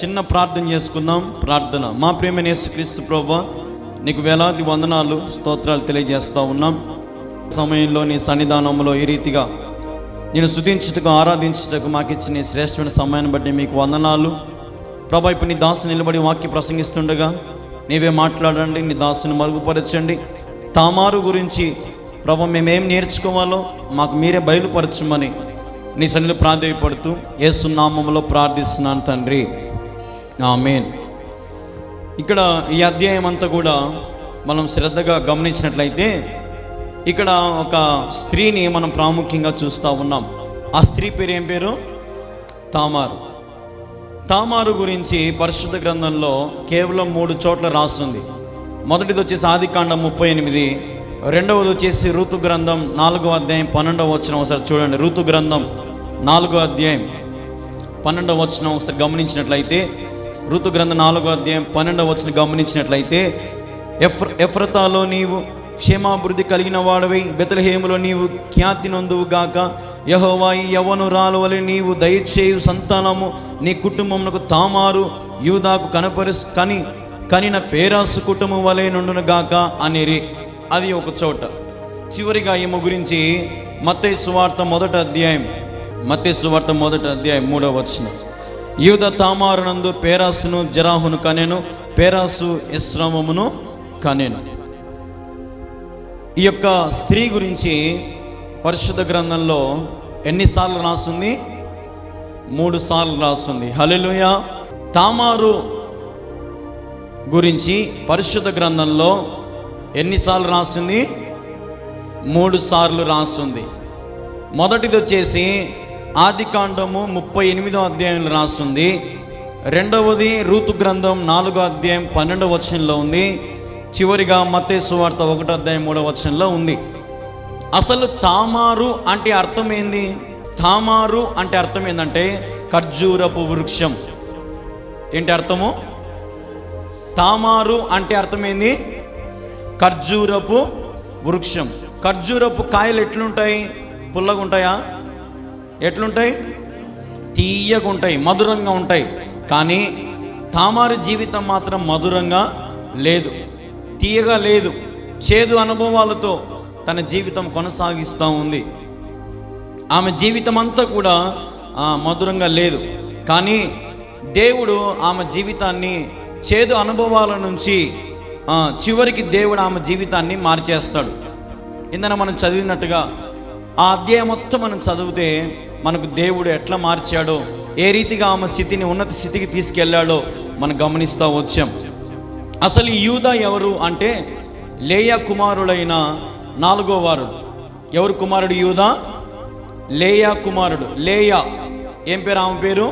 చిన్న ప్రార్థన చేసుకుందాం. ప్రార్థన. మా ప్రియమైన యేసుక్రీస్తు ప్రభువా, నీకు వేలాది వందనాలు, స్తోత్రాలు తెలియజేస్తూ ఉన్నాం. సమయంలో నీ సన్నిధానంలో ఈ రీతిగా నేను స్తుతించుటకు, ఆరాధించుటకు మాకు ఇచ్చిన నీ శ్రేష్టమైన సమయాన్ని బట్టి మీకు వందనాలు ప్రభా. ఇప్పుడు నీ దాసుని నిలబడి వాక్య ప్రసంగిస్తుండగా నీవే మాట్లాడండి, నీ దాసుని మరుగుపరచండి. తామారు గురించి ప్రభా మేమేం నేర్చుకోవాలో మాకు మీరే బయలుపరచమని నీ సన్నిధిలో ప్రాధేయపడుతూ యేసు నామములో ప్రార్థిస్తున్నాను తండ్రి, ఆమేన్. ఇక్కడ ఈ అధ్యాయం అంతా కూడా మనం శ్రద్ధగా గమనించినట్లయితే ఇక్కడ ఒక స్త్రీని మనం ప్రాముఖ్యంగా చూస్తూ ఉన్నాం. ఆ స్త్రీ పేరు ఏం పేరు? తామారు. తామారు గురించి పరిశుద్ధ గ్రంథంలో కేవలం 3 చోట్ల రాస్తుంది. మొదటిది వచ్చేసి ఆదికాండం 38, రెండవది వచ్చేసి ఋతు గ్రంథం 4వ అధ్యాయం 12వ వచనం. ఒకసారి చూడండి. ఋతు గ్రంథం 4వ అధ్యాయం 12వ వచనం ఒకసారి గమనించినట్లయితే, ఋతు గ్రంథం 4వ అధ్యాయం 12వ వచనం గమనించినట్లయితే, ఎఫ్రతాలో నీవు క్షేమాభివృద్ధి కలిగిన వాడవై, బెత్లెహేములో నీవు ఖ్యాతి నొందువు గాక. యెహోవా ఈ యవ్వనురాలు వలె నీవు దయచేయు సంతానము నీ కుటుంబమునకు తామారు యూదాకు కనిన పేరాసు కుటుంబం వలె నుండును గాక అనిరి. అది ఒక చోట. చివరిగా ఈమె గురించి మత్తయి సువార్త 1వ అధ్యాయం 3వ వచనం, యూదా తామారునందు పేరాసును జరాహును కనెను, పేరాసు ఎస్రామును కనెను. ఈ యొక్క స్త్రీ గురించి పరిశుద్ధ గ్రంథంలో ఎన్నిసార్లు రాస్తుంది? 3 సార్లు రాస్తుంది. హల్లెలూయా. తామారు గురించి పరిశుద్ధ గ్రంథంలో ఎన్నిసార్లు రాస్తుంది? 3 సార్లు రాస్తుంది. మొదటిది వచ్చేసి ఆదికాండము 38వ అధ్యాయంలో రాస్తుంది. రెండవది ఋతు గ్రంథం 4వ అధ్యాయం 12వ వచనంలో ఉంది. చివరిగా మత్తయి సువార్త 1వ అధ్యాయం 3వ వచనంలో ఉంది. అసలు తామారు అంటే అర్థం ఏంది? తామారు అంటే అర్థం ఏంటంటే ఖర్జూరపు వృక్షం. ఏంటి అర్థము? తామారు అంటే అర్థం ఏంది? ఖర్జూరపు వృక్షం. ఖర్జూరపు కాయలు ఎట్లుంటాయి? పుల్లగా ఉంటాయా? ఎట్లుంటాయి? తీయగా ఉంటాయి, మధురంగా ఉంటాయి. కానీ తామారు జీవితం మాత్రం మధురంగా లేదు, తీయగా లేదు. చేదు అనుభవాలతో తన జీవితం కొనసాగిస్తూ ఉంది. ఆమె జీవితం అంతా కూడా మధురంగా లేదు. కానీ దేవుడు ఆమె జీవితాన్ని చేదు అనుభవాల నుంచి చివరికి దేవుడు ఆమె జీవితాన్ని మార్చేస్తాడు. ఇందన మనం చదివినట్టుగా ఆ అధ్యాయం మొత్తం మనం చదివితే మనకు దేవుడు ఎట్లా మార్చాడో, ఏ రీతిగా ఆమె స్థితిని ఉన్నత స్థితికి తీసుకెళ్లాడో మనం గమనిస్తూ వచ్చాం. అసలు ఈ యూదా ఎవరు అంటే లేయా కుమారుడైన 4వ వారుడు. ఎవరు కుమారుడు? యూదా, లేయా కుమారుడు. లేయా ఏం పేరు? ఆమె పేరు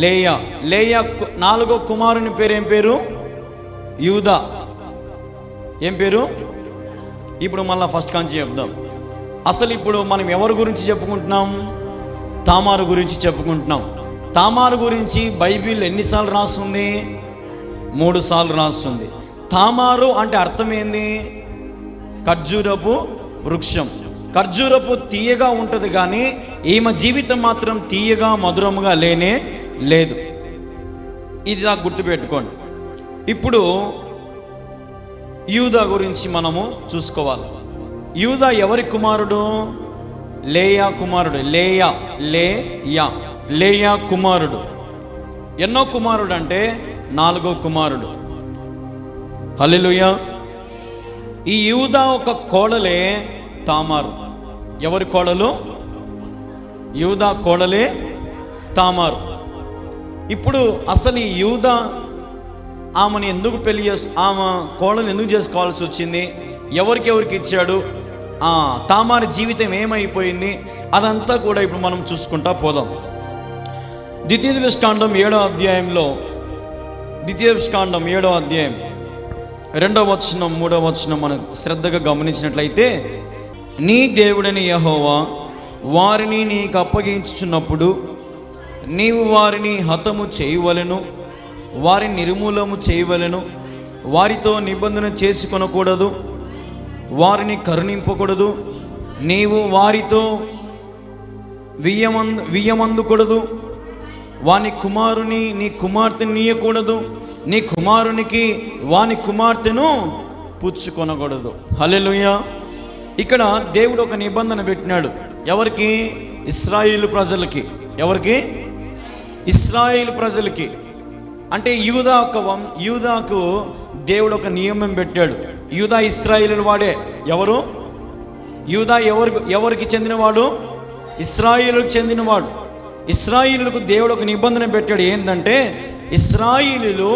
లేయా. లేయా 4వ కుమారుని పేరు ఏం పేరు? యూదా. ఏం పేరు? ఇప్పుడు మళ్ళీ ఫస్ట్ కాంచి చెప్దాం. అసలు ఇప్పుడు మనం ఎవరి గురించి చెప్పుకుంటున్నాం? తామారు గురించి చెప్పుకుంటున్నాం. తామారు గురించి బైబిల్ ఎన్నిసార్లు రాస్తుంది? 3 సార్లు రాస్తుంది. తామారు అంటే అర్థం ఏంది? ఖర్జూరపు వృక్షం. ఖర్జూరపు తీయగా ఉంటుంది, కానీ ఈమె జీవితం మాత్రం తీయగా మధురముగా లేనే లేదు. ఇది నాకు గుర్తుపెట్టుకోండి. ఇప్పుడు యూదా గురించి మనము చూసుకోవాలి. యూదా ఎవరి కుమారుడు? లేయా కుమారుడు. లేయా కుమారుడు. ఎన్నో కుమారుడు అంటే 4వ కుమారుడు. హల్లెలూయా. ఈ యూదా ఒక కోడలే తామారు. ఎవరి కోడలు? యూదా కోడలే తామారు. ఇప్పుడు అసలు ఈ యూదా ఆమెను ఎందుకు ఆమె కోడలు ఎందుకు చేసుకోవాల్సి వచ్చింది? ఎవరికి ఇచ్చాడు? తామారు జీవితం ఏమైపోయింది? అదంతా కూడా ఇప్పుడు మనం చూసుకుంటా పోదాం. ద్వితీయోపదేశకాండం 7వ అధ్యాయంలో, ద్వితీయోపదేశకాండం 7వ అధ్యాయం 2వ వచనం 3వ వచనం మనం శ్రద్ధగా గమనించినట్లయితే, నీ దేవుడని యెహోవా వారిని నీకు అప్పగించుచున్నప్పుడు నీవు వారిని హతము చేయవలెను, వారిని నిర్మూలము చేయవలెను, వారితో నిబంధన చేసుకొనకూడదు, వారిని కరుణింపకూడదు, నీవు వారితో వియ్యమందుకూడదు, వాని కుమారుని నీ కుమార్తెని నీయకూడదు, నీ కుమారునికి వాని కుమార్తెను పుచ్చుకొనకూడదు. హల్లెలూయా. ఇక్కడ దేవుడు ఒక నిబంధన పెట్టినాడు. ఎవరికి? ఇశ్రాయేలు ప్రజలకి. ఎవరికి? ఇశ్రాయేలు ప్రజలకి. అంటే యూదాకు దేవుడు ఒక నియమం పెట్టాడు. యూదా ఇశ్రాయేలు వాడే. ఎవరు? యూదా ఎవరికి చెందినవాడు? ఇశ్రాయేలుకు చెందినవాడు. ఇశ్రాయేలుకు దేవుడు ఒక నిబంధన పెట్టాడు. ఏంటంటే ఇశ్రాయేలీలు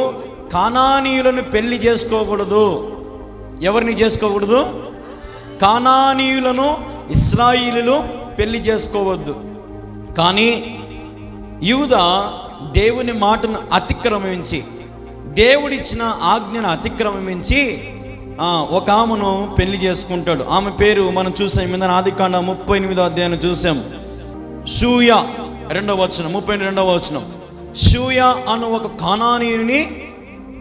కానానీయులను పెళ్లి చేసుకోకూడదు. ఎవరిని చేసుకోకూడదు? కానానీయులను ఇశ్రాయేలీలు పెళ్లి చేసుకోవద్దు. కానీ యూదా దేవుని మాటను అతిక్రమించి, దేవుడిచ్చిన ఆజ్ఞను అతిక్రమించి ఒక ఆమెను పెళ్లి చేసుకుంటాడు. ఆమె పేరు మనం చూసాం, మీద ఆదికాండం 38వ అధ్యాయం చూసాం. షూయా 2వ వచనం, 32వ వచనం. షూయా అను ఒక కానానీయుని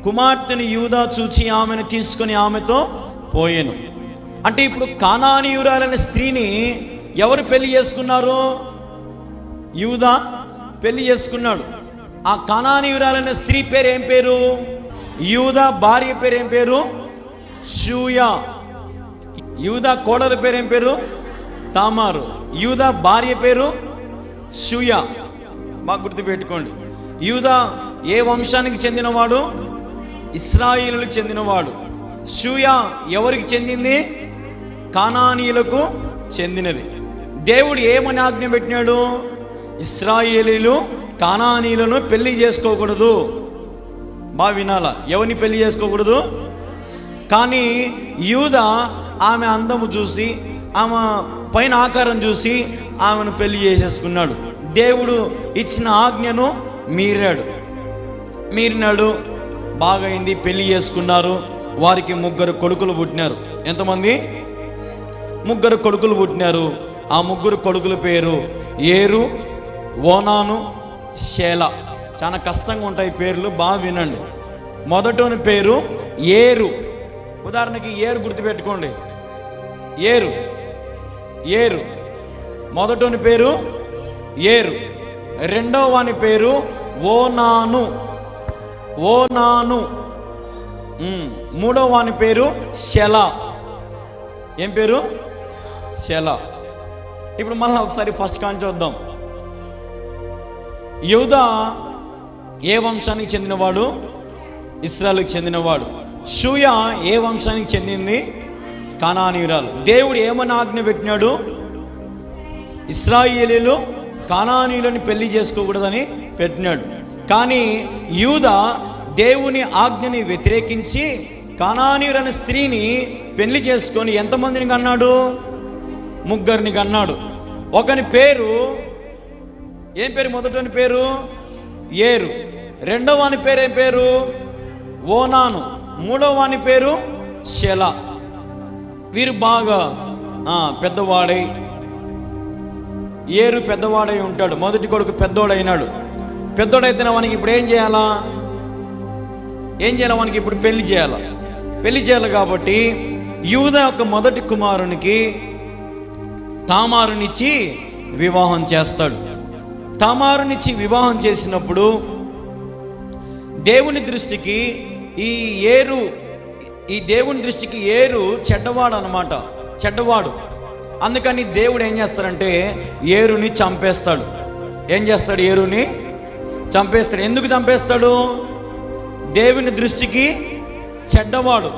కుమార్తెను యూదా చూచి ఆమెను తీసుకొని ఆమెతో పోయాను. అంటే ఇప్పుడు కానానీయురాలైన స్త్రీని ఎవరు పెళ్లి చేసుకున్నారు? యూదా పెళ్లి చేసుకున్నాడు. ఆ కానానీయురాలైన స్త్రీ పేరు ఏం పేరు? యూదా భార్య పేరు ఏం పేరు? షూయా. యూదా కోడల పేరు ఏం పేరు? తామారు. యూదా భార్య పేరు షూయా. బాగా గుర్తుపెట్టుకోండి. యూదా ఏ వంశానికి చెందినవాడు? ఇశ్రాయేలులకు చెందినవాడు. షూయా ఎవరికి చెందింది? కానానీయులకు చెందినది. దేవుడు ఏమని ఆజ్ఞ పెట్టినాడు? ఇశ్రాయేలీలు కానానీయులను పెళ్లి చేసుకోకూడదు. బాగా వినాలా, ఎవరిని పెళ్లి చేసుకోకూడదు? కానీ యూదా ఆమె అందము చూసి, ఆమె పైన ఆకారం చూసి ఆమెను పెళ్లి చేసేసుకున్నాడు. దేవుడు ఇచ్చిన ఆజ్ఞను మీరినాడు. బాగైంది, పెళ్లి చేసుకున్నారు. వారికి 3 కొడుకులు పుట్టినారు. ఎంతమంది? 3 కొడుకులు పుట్టినారు. ఆ 3 కొడుకుల పేరు ఏరు, ఓనాను, షేలా. చాలా కష్టంగా ఉంటాయి పేర్లు, బాగా వినండి. మొదటోని పేరు ఏరు. ఉదాహరణకి ఏరు గుర్తుపెట్టుకోండి. ఏరు మొదటోని పేరు ఏరు. రెండవ వాని పేరు ఓనాను. మూడవ వాని పేరు షెలా. ఏం పేరు? షెలా. ఇప్పుడు మళ్ళీ ఒకసారి ఫస్ట్ కాని చూద్దాం. యూదా ఏ వంశానికి చెందినవాడు? ఇశ్రాయేలుకు చెందినవాడు. షూయా ఏ వంశానికి చెందింది? కానానీయురాలు. దేవుడు ఏమని ఆజ్ఞ పెట్టినాడు? ఇశ్రాయేలీలు కానానీయులను పెళ్లి చేసుకోకూడదని పెట్టినాడు. కానీ యూదా దేవుని ఆజ్ఞని వ్యతిరేకించి కానానీయులైన స్త్రీని పెళ్లి చేసుకొని ఎంతమందిని కన్నాడు? 3 కన్నాడు. ఒకని పేరు ఏం పేరు? మొదటని పేరు ఏరు. రెండవ వాని పేరు ఏం పేరు? ఓనాను. మూడవ వాని పేరు షెలా. వీరు బాగా పెద్దవాడై, ఏరు పెద్దవాడై ఉంటాడు. మొదటి కొడుకు పెద్దోడైనాడు. పెద్దోడైతే వానికి ఇప్పుడు ఏం చేయాలా? వానికి ఇప్పుడు పెళ్లి చేయాలి. కాబట్టి యూదా యొక్క మొదటి కుమారునికి తామారునిచ్చి వివాహం చేస్తాడు. తామారునిచ్చి వివాహం చేసినప్పుడు దేవుని దృష్టికి ఏరు చెడ్డవాడు అన్నమాట, చెడ్డవాడు. అందుకని దేవుడు ఏం చేస్తాడంటే ఏరుని చంపేస్తాడు. ఏం చేస్తాడు? ఏరుని చంపేస్తాడు. ఎందుకు చంపేస్తాడు? దేవుని దృష్టికి చెడ్డవాడు.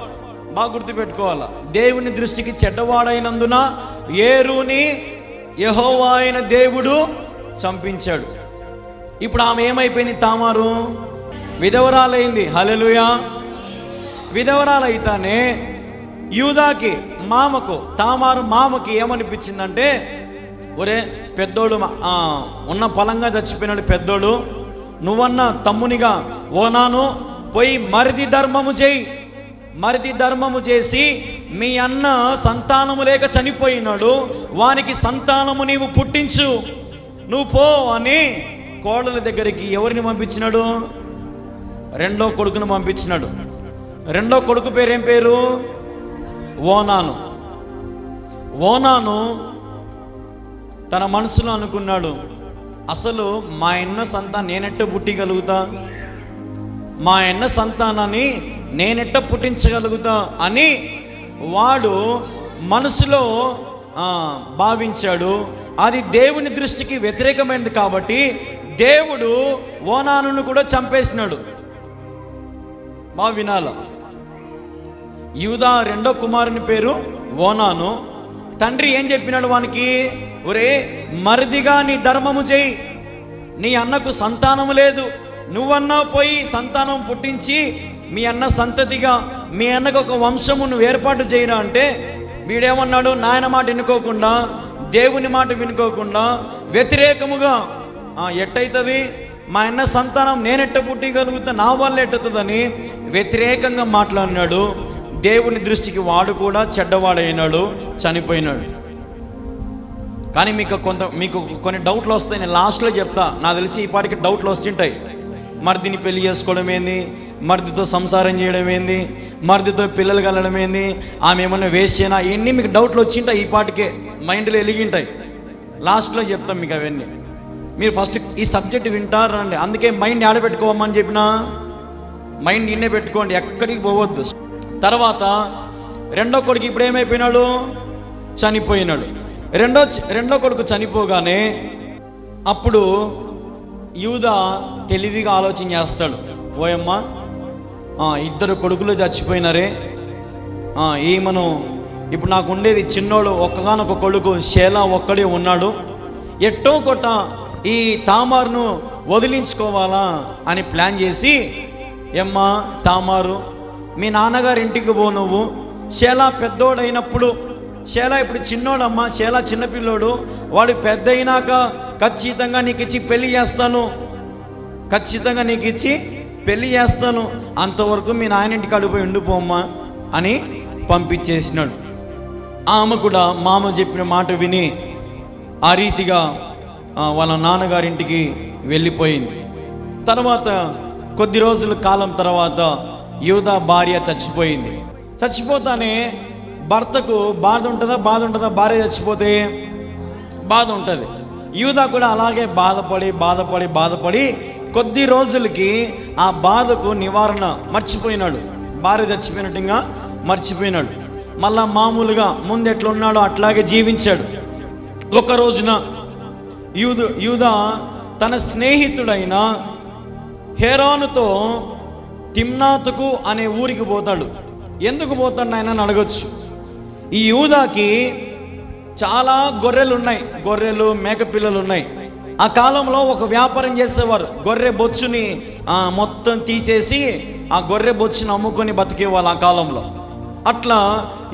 బాగా గుర్తుపెట్టుకోవాలా. దేవుని దృష్టికి చెడ్డవాడైనందున ఏరుని యెహోవా అయిన దేవుడు చంపించాడు. ఇప్పుడు ఆమె ఏమైపోయింది? తామారు విధవరాలైంది. హల్లెలూయా. విధవరాలైతానే యూదాకి తామారు మామకి ఏమనిపించిందంటే, ఒరే పెద్దోడు ఉన్న పొలంగా చచ్చిపోయినాడు పెద్దోడు, నువ్వన్నా తమ్మునిగా ఓనాను పోయి మరిది ధర్మము చేసి మీ అన్న సంతానము లేక చనిపోయినాడు, వానికి సంతానము నీవు పుట్టించు, నువ్వు పో అని కోడల దగ్గరికి ఎవరిని పంపించినాడు? రెండో కొడుకును పంపించినాడు. రెండో కొడుకు పేరు ఏం పేరు? ఓనాను తన మనసులో అనుకున్నాడు, అసలు మా అన్న సంతానం నేనెట్ట పుట్టిగలుగుతా, మా అన్న సంతానాన్ని నేనెట్ట పుట్టించగలుగుతా అని వాడు మనసులో భావించాడు. అది దేవుని దృష్టికి వ్యతిరేకమైనది కాబట్టి దేవుడు ఓనానును కూడా చంపేసినాడు. మా వినాల, యూదా రెండో కుమారుని పేరు ఓనాను. తండ్రి ఏం చెప్పినాడు వానికి? ఒరే మరిదిగా నీ ధర్మము చేయి, నీ అన్నకు సంతానము లేదు, నువ్వన్నా పోయి సంతానం పుట్టించి మీ అన్న సంతతిగా మీ అన్నకు ఒక వంశము నువ్వు ఏర్పాటు చేయరా అంటే వీడేమన్నాడు? నాయన మాట వినుకోకుండా, దేవుని మాట వినుకోకుండా వ్యతిరేకముగా ఎట్టయితుంది, మా అన్న సంతానం నేనెట్ట పుట్టిగలుగుతా, నా వల్ల ఎట్టుతుందని వ్యతిరేకంగా మాట్లాడినాడు. దేవుని దృష్టికి వాడు కూడా చెడ్డవాడైనాడు, చనిపోయినాడు. కానీ మీకు కొన్ని డౌట్లు వస్తాయి, నేను లాస్ట్లో చెప్తా. నాకు తెలిసి ఈ పాటికి డౌట్లు వస్తుంటాయి. మరిదిని పెళ్లి చేసుకోవడం ఏంది, మరిదితో సంసారం చేయడం ఏంది, మరిదితో పిల్లలు కలడం ఏంది, ఆమె ఏమన్నా వేసేనా, ఇవన్నీ మీకు డౌట్లు వచ్చింటాయి. ఈ పాటికే మైండ్లో ఎలిగింటాయి. లాస్ట్లో చెప్తాం మీకు అవన్నీ. మీరు ఫస్ట్ ఈ సబ్జెక్ట్ వింటారండి. అందుకే మైండ్ ఆడబెట్టుకోమని చెప్పినా, మైండ్ ఇన్నే పెట్టుకోండి, ఎక్కడికి పోవద్దు. తర్వాత రెండో కొడుకు ఇప్పుడు ఏమైపోయినాడు? చనిపోయినాడు. రెండో కొడుకు చనిపోగానే అప్పుడు యూదా తెలివిగా ఆలోచన చేస్తాడు. ఓయమ్మ, ఇద్దరు కొడుకులు చచ్చిపోయినారే, ఈమెను ఇప్పుడు నాకు ఉండేది చిన్నోడు ఒక్కగానొక కొడుకు షేలా ఒక్కడే ఉన్నాడు, ఎట్టో కొట్ట ఈ తామారును వదిలించుకోవాలా అని ప్లాన్ చేసి, ఏమ్మా తామారు, మీ నాన్నగారి ఇంటికి పో, నువ్వు షేలా పెద్దోడైనప్పుడు, షేలా ఇప్పుడు చిన్నోడమ్మా, షేలా చిన్నపిల్లోడు, వాడు పెద్ద అయినాక ఖచ్చితంగా నీకు ఇచ్చి పెళ్లి చేస్తాను, ఖచ్చితంగా నీకు ఇచ్చి పెళ్లి చేస్తాను, అంతవరకు మీ నాయన ఇంటికి అడిగిపోయి ఉండిపోమ్మా అని పంపించేసినాడు. ఆమె కూడా మామ చెప్పిన మాట విని ఆ రీతిగా వాళ్ళ నాన్నగారింటికి వెళ్ళిపోయింది. తర్వాత కొద్ది రోజుల కాలం తర్వాత యూదా భార్య చచ్చిపోయింది. చచ్చిపోతానే భర్తకు బాధ ఉంటుందా? భార్య చచ్చిపోతే బాధ ఉంటుంది. యూదా కూడా అలాగే బాధపడి కొద్ది రోజులకి ఆ బాధకు నివారణ మర్చిపోయినాడు. భార్య చచ్చిపోయినట్టుగా మర్చిపోయినాడు. మళ్ళా మామూలుగా ముందు ఎట్లున్నాడో అట్లాగే జీవించాడు. ఒక రోజున యూదా తన స్నేహితుడైన హేరోనుతో తిమ్నాతుకు అనే ఊరికి పోతాడు. ఎందుకు పోతాడు ఆయన అడగొచ్చు. ఈ యూదాకి చాలా గొర్రెలు మేకపిల్లలు ఉన్నాయి. ఆ కాలంలో ఒక వ్యాపారం చేసేవారు. గొర్రె బొచ్చుని మొత్తం తీసేసి ఆ గొర్రె బొచ్చుని అమ్ముకొని బతికేవాళ్ళు ఆ కాలంలో. అట్లా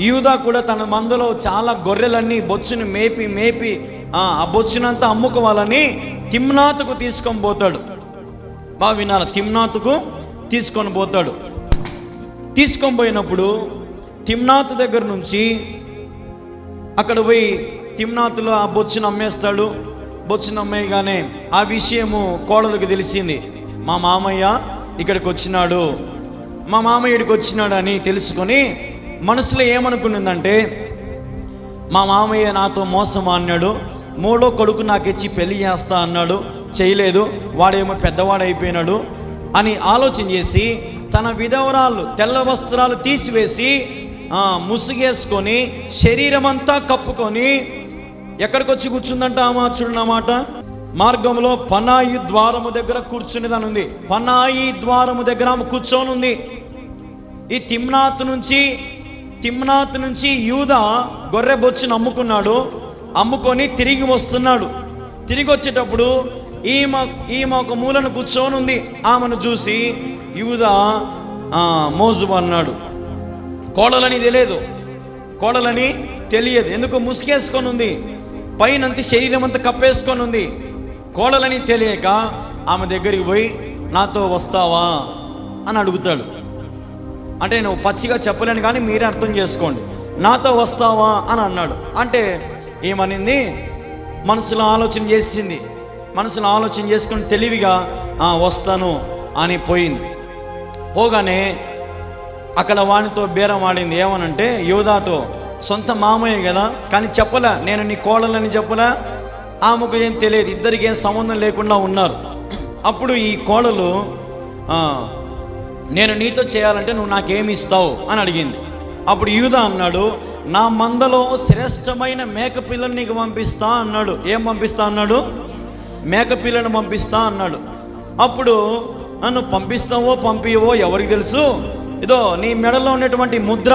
యూదా కూడా తన మందులో చాలా గొర్రెలన్నీ బొచ్చుని మేపి ఆ బొచ్చునంతా అమ్ముకోవాలని తిమ్నాతుకు తీసుకొని పోతాడు. బాగా వినాలి, తిమ్నాతుకు తీసుకొని పోతాడు. తీసుకొని పోయినప్పుడు తిమ్నాతు దగ్గర నుంచి అక్కడ పోయి తిమ్నాతులో ఆ బొచ్చును అమ్మేస్తాడు. బొచ్చును అమ్మేయగానే ఆ విషయము కోడలకు తెలిసింది. మా మామయ్య ఇక్కడికి వచ్చినాడు, మా మామయ్యడికి వచ్చినాడు అని తెలుసుకొని మనసులో ఏమనుకునిందంటే, మా మామయ్య నాతో మోసం అన్నాడు, మూడో కొడుకు నాకు ఇచ్చి పెళ్లి చేస్తా అన్నాడు, చేయలేదు, వాడేమో పెద్దవాడైపోయినాడు అని ఆలోచన చేసి తన విధవరాలు తెల్ల వస్త్రాలు తీసివేసి ముసుగేసుకొని శరీరం అంతా కప్పుకొని ఎక్కడికి వచ్చి కూర్చుందంట ఆమె? చూడన్నమాట, మార్గంలో పనాయి ద్వారము దగ్గర కూర్చునేదని ఉంది. పనాయి ద్వారము దగ్గర ఆమె కూర్చొని ఉంది. ఈ తిమ్నాతు నుంచి యూదా గొర్రె బొచ్చును అమ్ముకొని తిరిగి వస్తున్నాడు. తిరిగి వచ్చేటప్పుడు ఈమె ఒక మూలను కూర్చొని ఉంది. ఆమెను చూసి యూదా మోజు అన్నాడు. కోడలని తెలియదు, ఎందుకు ముసుగేసుకొని ఉంది, పైనంతా శరీరం అంతా కప్పేసుకొని ఉంది. కోడలని తెలియక ఆమె దగ్గరికి పోయి నాతో వస్తావా అని అడుగుతాడు. అంటే నువ్వు పచ్చిగా చెప్పలేను కానీ మీరే అర్థం చేసుకోండి. నాతో వస్తావా అని అన్నాడు. అంటే ఏమనింది? మనసులో ఆలోచన చేసుకుని తెలివిగా వస్తాను అని పోయింది. పోగానే అక్కడ వానితో బేరం ఆడింది. ఏమనంటే యూదాతో, సొంత మామయ్య కదా కానీ చెప్పలే, నేను నీ కోడలని చెప్పలే, ఆమెకు ఏం తెలియదు, ఇద్దరికి ఏం సంబంధం లేకుండా ఉన్నారు. అప్పుడు ఈ కోడలు నేను నీతో చేయాలంటే నువ్వు నాకేమి ఇస్తావు అని అడిగింది. అప్పుడు యూదా అన్నాడు, నా మందలో శ్రేష్టమైన మేకపిల్లని నీకు పంపిస్తా అన్నాడు. ఏం పంపిస్తా అన్నాడు? మేకపిల్లను పంపిస్తా అన్నాడు. అప్పుడు నన్ను పంపిస్తావో పంపివో ఎవరికి తెలుసు, ఇదో నీ మెడలో ఉన్నటువంటి ముద్ర,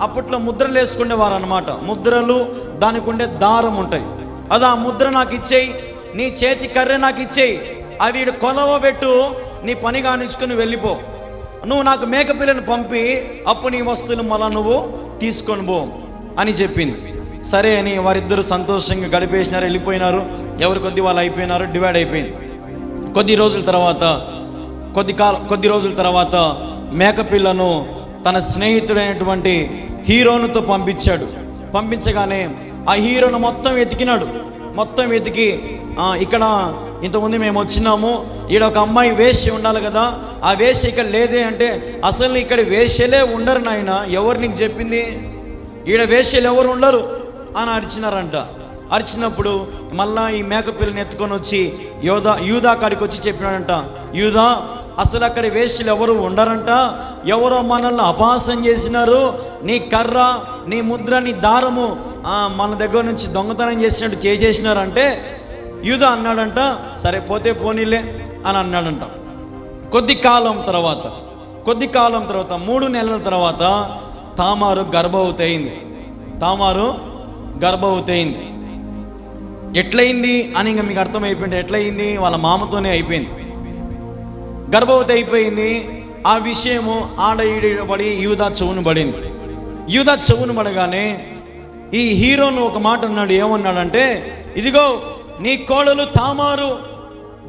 అప్పట్లో ముద్రలు వేసుకునేవారు అనమాట. ముద్రలు దానికి ఉండే దారం ఉంటాయి, అది ఆ ముద్ర నాకు ఇచ్చేయి, నీ చేతి కర్రె నాకు ఇచ్చేయి, అవి కొలవ పెట్టు, నీ పని కానించుకుని వెళ్ళిపో, నువ్వు నాకు మేకపిల్లను పంపి అప్పుడు నీ వస్తువులు మళ్ళా నువ్వు తీసుకొని పో అని చెప్పింది. సరే అని వారిద్దరూ సంతోషంగా గడిపేసినారు, వెళ్ళిపోయినారు. ఎవరు కొద్ది వాళ్ళు అయిపోయినారు, డివైడ్ అయిపోయింది. కొద్ది రోజుల తర్వాత మేకపిల్లను తన స్నేహితుడైనటువంటి హీరోనుతో పంపించాడు. పంపించగానే ఆ హీరోను మొత్తం వెతికి ఇక్కడ ఇంతకుముందు మేము వచ్చినాము, ఈడ ఒక అమ్మాయి వేశ్య ఉండాలి కదా, ఆ వేశ్య ఇక్కడ లేదే అంటే, అసలు ఇక్కడ వేశ్యలే ఉండరు నాయన, ఎవరు నీకు చెప్పింది, ఈడ వేశ్యలు ఎవరు ఉండరు అని అరిచినారంట. అరిచినప్పుడు మళ్ళా ఈ మేకపిల్లని ఎత్తుకొని వచ్చి యూదా కాడికి వచ్చి చెప్పినాడంట, యూదా అసలు అక్కడ వేశ్యలు ఎవరు ఉండరంట, ఎవరో మనల్ని అపహాసం చేసినారు, నీ కర్ర, నీ ముద్ర, నీ దారము మన దగ్గర నుంచి దొంగతనం చేసినట్టు చేసేసినారంటే యూదా అన్నాడంట, సరే పోతే పోనీలే అని అన్నాడంట. కొద్ది కాలం తర్వాత 3 నెలల తర్వాత తామారు గర్భవతి అయింది. ఎట్లయింది అని ఇంకా మీకు అర్థమైపోయింది. ఎట్లయింది? వాళ్ళ మామతోనే అయిపోయింది. గర్భవతి అయిపోయింది. ఆ విషయము ఆడ ఈడబడి యూదా చెవును పడగానే ఈ హీరోను ఒక మాట అన్నాడు. ఏమన్నాడంటే, ఇదిగో నీ కోడలు తామారు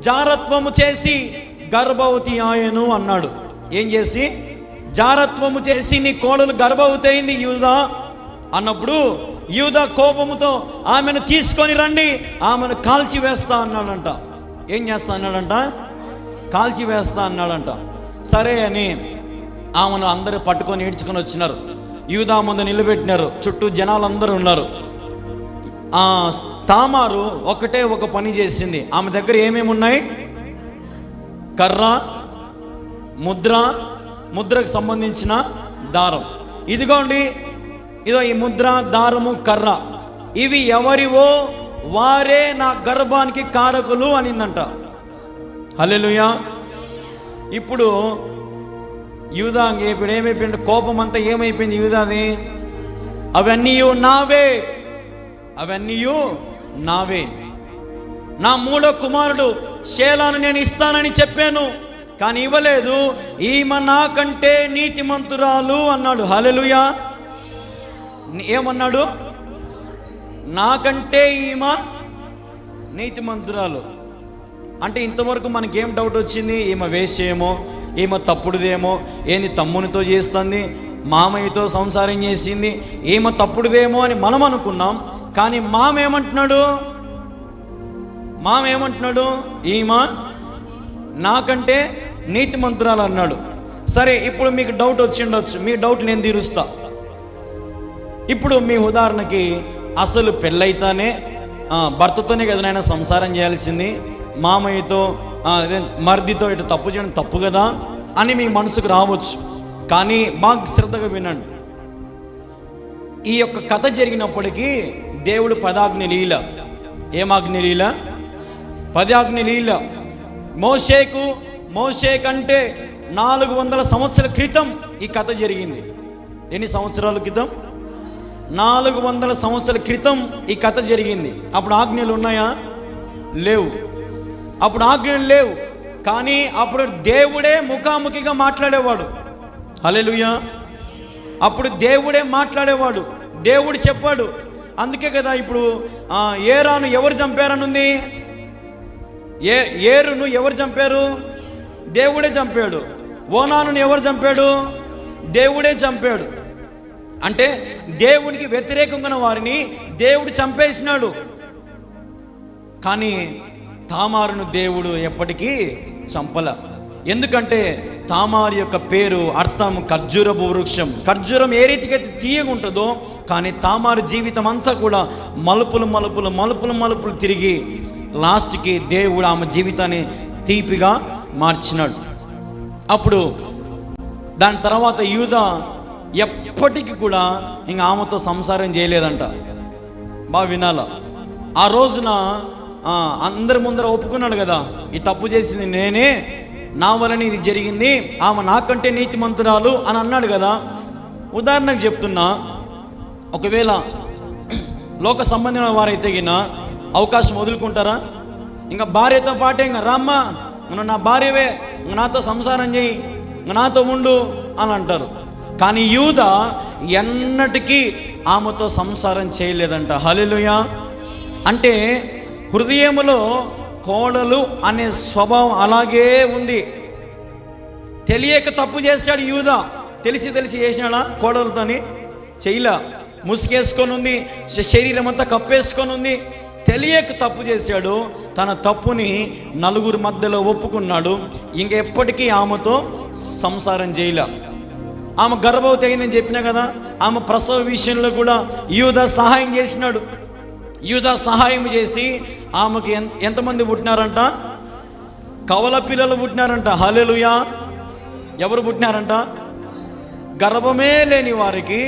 జారత్వము చేసి గర్భవతి ఆయను అన్నాడు. ఏం చేసి? జారత్వము చేసి నీ కోడలు గర్భవతి అయింది యూదా అన్నప్పుడు యూదా కోపముతో ఆమెను తీసుకొని రండి, ఆమెను కాల్చివేస్తా అన్నాడంట. ఏం చేస్తా అన్నాడంట? కాల్చివేస్తా అన్నాడంట. సరే అని ఆమెను అందరూ పట్టుకొని ఈడ్చుకొని వచ్చినారు. యూదా ముందు నిలబెట్టినారు. చుట్టూ జనాలందరూ ఉన్నారు. తామారు ఒక పని చేసింది. ఆమె దగ్గర ఏమేమి ఉన్నాయి? కర్ర, ముద్రకు సంబంధించిన దారం. ఇదిగోండి, ఇదో ఈ ముద్ర, దారము, కర్ర, ఇవి ఎవరివో వారే నా గర్భానికి కారకులు అనిందంట. హల్లెలూయా. ఇప్పుడు యూదా ఇప్పుడు ఏమైపోయింది? కోపం అంతా ఏమైపోయింది యూదాది? అవన్నీ నావే. నా 3వ కుమారుడు షేలాను నేను ఇస్తానని చెప్పాను, కానీ ఇవ్వలేదు. ఈమె నాకంటే నీతిమంతురాలు అన్నాడు. హల్లెలూయా. ఏమన్నాడు? నాకంటే ఈమె నీతిమంతురాలు అంటే ఇంతవరకు మనకేం డౌట్ వచ్చింది? ఈమె వేశ్యేమో, ఈమె తప్పుడుదేమో, ఏంది తమ్మునితో చేస్తుంది, మామయ్యతో సంసారం చేసింది, ఈమె తప్పుడుదేమో అని మనం అనుకున్నాం. కానీ మామేమంటున్నాడు? ఈమె నాకంటే నీతిమంతురాలు అన్నాడు. సరే, ఇప్పుడు మీకు డౌట్ వచ్చి ఉండొచ్చు. మీ డౌట్ నేను తీరుస్తా. ఇప్పుడు మీ ఉదాహరణకి అసలు పెళ్ళైతానే భర్తతోనే కదా నాయన సంసారం చేయాల్సింది, మామయ్యతో మర్దితో ఇటు తప్పు చేయడం తప్పు కదా అని మీ మనసుకు రావచ్చు. కానీ బాగా శ్రద్ధగా వినండి. ఈ యొక్క కథ జరిగినప్పటికీ దేవుడు 10 ఆజ్ఞ లీల. ఏమాజ్ఞ లీల? 10 ఆజ్ఞ లీల. మోషే కంటే 400 సంవత్సరాల క్రితం ఈ కథ జరిగింది. ఎన్ని సంవత్సరాల క్రితం? 400 సంవత్సరాల క్రితం ఈ కథ జరిగింది. అప్పుడు ఆజ్ఞలు ఉన్నాయా? లేవు. అప్పుడు ఆజ్ఞలు లేవు. కానీ అప్పుడు దేవుడే ముఖాముఖిగా మాట్లాడేవాడు. హల్లెలూయా. అప్పుడు దేవుడే మాట్లాడేవాడు. దేవుడు చెప్పాడు. అందుకే కదా ఇప్పుడు ఏరాను ఎవరు చంపారనుంది? ఏరును ఎవరు చంపారు? దేవుడే చంపాడు. ఓనాను ఎవరు చంపాడు? దేవుడే చంపాడు. అంటే దేవునికి వ్యతిరేకంగా వారిని దేవుడు చంపేసినాడు. కానీ తామారును దేవుడు ఎప్పటికీ చంపల. ఎందుకంటే తామారు యొక్క పేరు అర్థం ఖర్జూరపు వృక్షం. ఖర్జూరం ఏ రీతికి అయితే తీయగా ఉంటుందో, కానీ తామారు జీవితం అంతా కూడా మలుపులు తిరిగి లాస్ట్కి దేవుడు ఆమె జీవితాన్ని తీపిగా మార్చినాడు. అప్పుడు దాని తర్వాత యూదా ఎప్పటికీ కూడా ఇంకా ఆమెతో సంసారం చేయలేదంట. బాగా వినాల. ఆ రోజున అందరి ముందర ఒప్పుకున్నాడు కదా, ఈ తప్పు చేసింది నేనే, నా వలన ఇది జరిగింది, ఆమె నాకంటే నీతిమంతురాలు అని అన్నాడు కదా. ఉదాహరణకు చెప్తున్నా, ఒకవేళ లోక సంబంధమైన వారైతే గిన అవకాశం వదులుకుంటారా? ఇంకా భార్యతో పాటే ఇంకా రామ్మా నువ్వు నా భార్యవే, ఇంక నాతో సంసారం చేయి, ఇంక నాతో ఉండు అని అంటారు. కానీ యూదా ఎన్నటికీ ఆమెతో సంసారం చేయలేదంట. హల్లెలూయా. అంటే హృదయములో కోడలు అనే స్వభావం అలాగే ఉంది. తెలియక తప్పు చేశాడు యూదా. తెలిసి చేసినాడా? కోడలతోని చేయలే. ముసుగేసుకొని ఉంది, శరీరం అంతా కప్పేసుకొని ఉంది. తెలియక తప్పు చేశాడు. తన తప్పుని నలుగురు మధ్యలో ఒప్పుకున్నాడు. ఇంకెప్పటికీ ఆమెతో సంసారం చేయలే. ఆమె గర్భవతి అయిందని చెప్పినా కదా, ఆమె ప్రసవ విషయంలో కూడా యూదా సహాయం చేసినాడు. యూదా సహాయం చేసి ఆమెకి ఎంతమంది పుట్టినారంట? కవల పిల్లలు పుట్టినారంట. హల్లెలూయా. ఎవరు పుట్టినారంట? గర్భమే లేని వారికి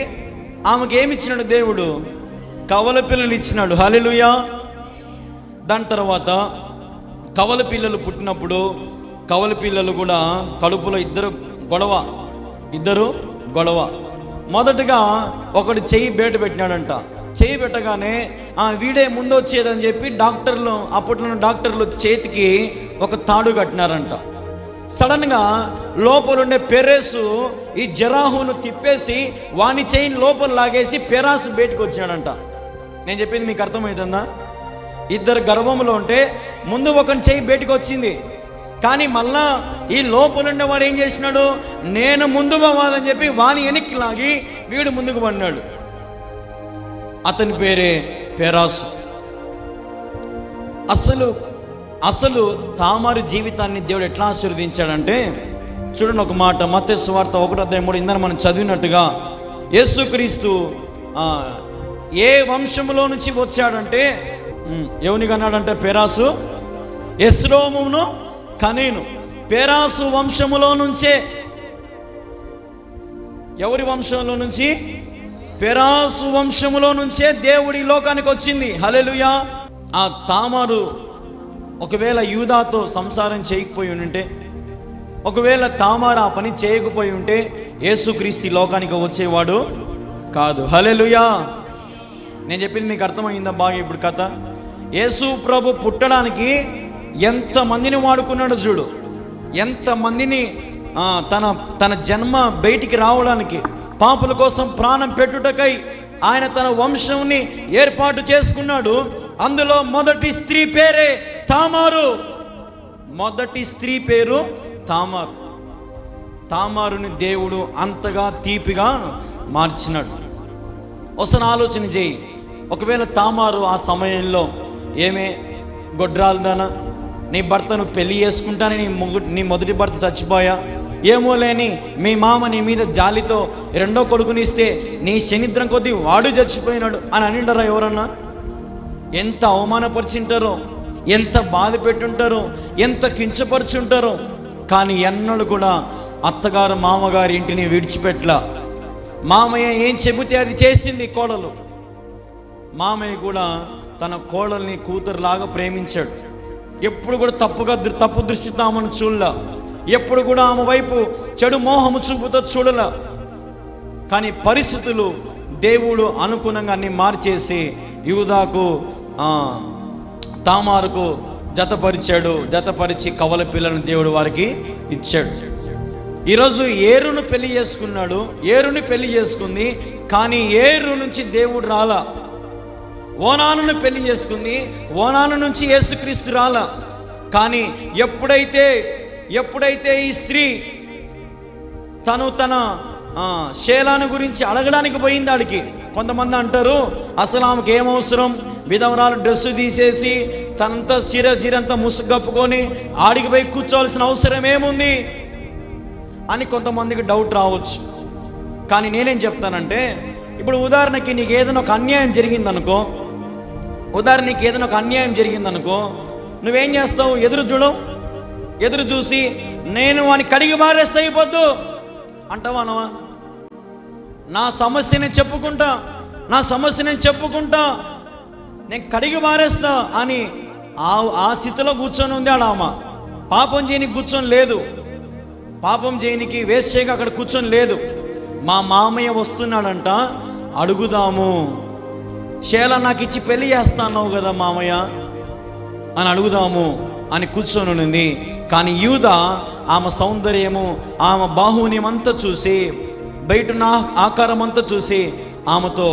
ఆమెకి ఏమి ఇచ్చినాడు దేవుడు? కవల పిల్లలు ఇచ్చినాడు. హల్లెలూయా. దాని తర్వాత కవల పిల్లలు పుట్టినప్పుడు కవల పిల్లలు కూడా కడుపులో ఇద్దరు గొడవ. మొదటగా ఒకడు చెయ్యి బయట పెట్టినాడంట. చెయ్యి పెట్టగానే వీడే ముందు వచ్చేదని చెప్పి అప్పట్లో డాక్టర్లు చేతికి ఒక తాడు కట్టినారంట. సడన్గా లోపలుండే పెరేసు ఈ జరాహును తిప్పేసి వాని చెయ్యిని లోపల లాగేసి పెరాసు బయటకు వచ్చాడంట. నేను చెప్పింది మీకు అర్థమవుతుందా? ఇద్దరు గర్భంలో ఉంటే ముందు ఒకని చెయ్యి బయటకు వచ్చింది, కానీ మళ్ళా ఈ లోపలుండేవాడు ఏం చేసినాడు? నేను ముందు పోవాలని చెప్పి వాని వెనక్కి లాగి వీడు ముందుకు పడినాడు. అతని పేరే పెరాసు. అసలు తామారు జీవితాన్ని దేవుడు ఎట్లా ఆశీర్వదించాడంటే చూడండి ఒక మాట, మత్తయి సువార్త 1:3 ఇందని మనం చదివినట్టుగా యేసుక్రీస్తు ఏ వంశములో నుంచి వచ్చాడంటే ఎవని కన్నాడంటే పెరాసు ఎస్రోమును కనీను. పెరాసు వంశములో నుంచే. ఎవరి వంశంలో నుంచి? పెరాసు వంశములో నుంచే దేవుడి లోకానికి వచ్చింది. హల్లెలూయా. ఆ తామారు ఒకవేళ యూదాతో సంసారం చేయకపోయి ఉంటే, ఒకవేళ తామారు ఆ పని చేయకపోయి ఉంటే యేసుక్రీస్తు లోకానికి వచ్చేవాడు కాదు. హల్లెలూయా. నేను చెప్పింది మీకు అర్థమైందా బాగా? ఇప్పుడు కథ, యేసు ప్రభు పుట్టడానికి ఎంతమందిని వాడుకున్నాడు చూడు. ఎంతమందిని తన జన్మ బయటికి రావడానికి, పాపుల కోసం ప్రాణం పెట్టుటకై ఆయన తన వంశంని ఏర్పాటు చేసుకున్నాడు. అందులో మొదటి స్త్రీ పేరే తామారు. మొదటి స్త్రీ పేరు తామారు. తామారుని దేవుడు అంతగా తీపిగా మార్చినాడు. ఒకసారి ఆలోచన చేయి. ఒకవేళ తామారు ఆ సమయంలో ఏమే గొడ్రాలదానా, నీ భర్తను పెళ్లి చేసుకుంటానని నీ మొదటి భర్త చచ్చిపోయా, ఏమో లేని మీ మామ నీ మీద జాలితో రెండో కొడుకునిస్తే నీ శనిద్రం కొద్దీ వాడు చచ్చిపోయినాడు అని అనిండరా ఎవరన్నా? ఎంత అవమానపరిచింటారో, ఎంత బాధ పెట్టుంటారో, ఎంత కించపరుచుంటారో. కానీ ఎన్నడూ కూడా అత్తగారు మామగారి ఇంటిని విడిచిపెట్టలా. మామయ్య ఏం చెబితే అది చేసింది కోడలు. మామయ్య కూడా తన కోడల్ని కూతురులాగా ప్రేమించాడు. ఎప్పుడు కూడా తప్పు దృష్టితో ఆమెను చూడలా. ఎప్పుడు కూడా ఆమె వైపు చెడు మోహము చూపుతో చూడలా. కానీ పరిస్థితులు దేవుడు అనుగుణంగా అన్ని మార్చేసి యూదాకు తామారుకు జతపరిచి కవల పిల్లను దేవుడు వారికి ఇచ్చాడు. ఈరోజు ఏరును పెళ్లి చేసుకున్నాడు, ఏరుని పెళ్లి చేసుకుంది. కానీ ఏరు నుంచి దేవుడు రాలా. ఓనానును పెళ్లి చేసుకుంది, ఓనాను నుంచి యేసుక్రీస్తు రాలా. కానీ ఎప్పుడైతే ఈ స్త్రీ తన శేలాను గురించి అడగడానికి పోయింది ఆడికి. కొంతమంది అంటారు అసలు ఆమెకి ఏమవసరం, విధవరాలు డ్రెస్సు తీసేసి తనంతా చీరంతా ముసుగు కప్పుకొని ఆడికి పోయి కూర్చోవలసిన అవసరం ఏముంది అని కొంతమందికి డౌట్ రావచ్చు. కానీ నేనేం చెప్తానంటే, ఇప్పుడు ఉదాహరణకి నీకు ఏదైనా ఒక అన్యాయం జరిగిందనుకో, నువ్వేం చేస్తావు? ఎదురు చూసి నేను వాని కడిగి మారేస్తే అయిపోద్దు అంటావా అనవా? నా సమస్య నేను చెప్పుకుంటా, నేను కడిగి మారేస్తా అని ఆ స్థితిలో కూర్చొని ఉంది ఆమె. పాపం చేయనికి కూర్చొని లేదు, పాపం చేయనికి వేస్ట్ చేయక అక్కడ కూర్చొని లేదు. మా మామయ్య వస్తున్నాడంట, అడుగుదాము, శేల నాకు ఇచ్చి పెళ్లి చేస్తాన్నావు కదా మామయ్య అని అడుగుదాము అని కూర్చొని ఉంది. కానీ యూదా ఆమె సౌందర్యము, ఆమె బాహువుని అంతా చూసి, బయట నా ఆకారం అంతా చూసి ఆమెతో